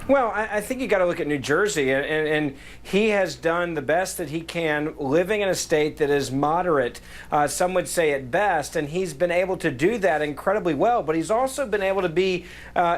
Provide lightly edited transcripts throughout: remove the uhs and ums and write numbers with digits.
Well, I think you got to look at New Jersey, and he has done the best that he can, living in a state that is moderate, some would say at best, and he's been able to do that incredibly well. But he's also been able to be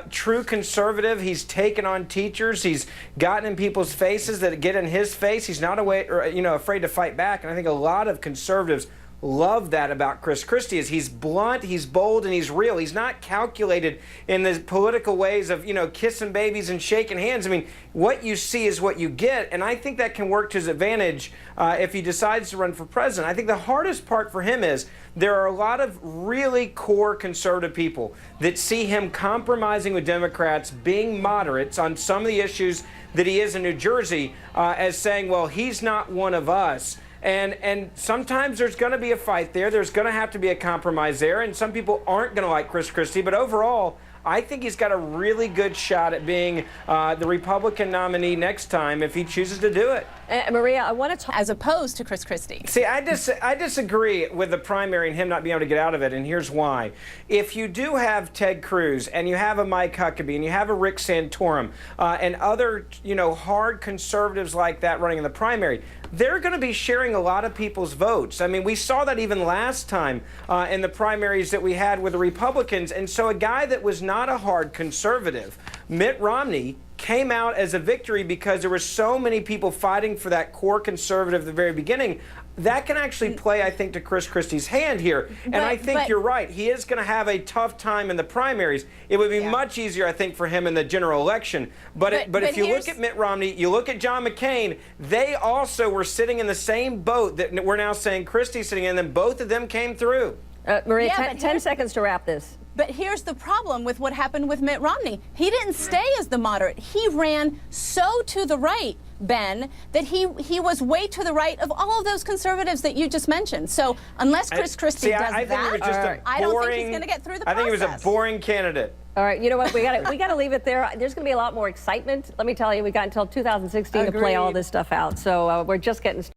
true conservative. He's taken on teachers. He's gotten in people's faces that get in his face. He's not afraid to fight back. And I think a lot of conservatives love that about Chris Christie. Is he's blunt, he's bold, and he's real. He's not calculated in the political ways of, kissing babies and shaking hands. I mean, what you see is what you get, and I think that can work to his advantage if he decides to run for president. I think the hardest part for him is there are a lot of really core conservative people that see him compromising with Democrats, being moderates on some of the issues that he is in New Jersey, as saying, well, he's not one of us. And sometimes there's going to be a fight there. There's going to have to be a compromise there. And some people aren't going to like Chris Christie. But overall, I think he's got a really good shot at being the Republican nominee next time if he chooses to do it. Maria, I want to talk as opposed to Chris Christie. See, I disagree with the primary and him not being able to get out of it, and here's why. If you do have Ted Cruz and you have a Mike Huckabee and you have a Rick Santorum and other, hard conservatives like that running in the primary, they're going to be sharing a lot of people's votes. I mean, we saw that even last time in the primaries that we had with the Republicans. And so a guy that was not a hard conservative, Mitt Romney, came out as a victory because there were so many people fighting for that core conservative at the very beginning. That can actually play, I think, to Chris Christie's hand here. And I think you're right. He is going to have a tough time in the primaries. It would be much easier, I think, for him in the general election. But if you look at Mitt Romney, you look at John McCain, they also were sitting in the same boat that we're now saying Christie's sitting in, and both of them came through. Maria, 10 seconds to wrap this. But here's the problem with what happened with Mitt Romney. He didn't stay as the moderate. He ran so to the right, Ben, that he was way to the right of all of those conservatives that you just mentioned. So unless Chris Christie does I think he was just I don't think he's going to get through the process. I think he was a boring candidate. All right, you know what? We got to leave it there. There's going to be a lot more excitement. Let me tell you, we got until 2016 to play all this stuff out. So we're just getting started.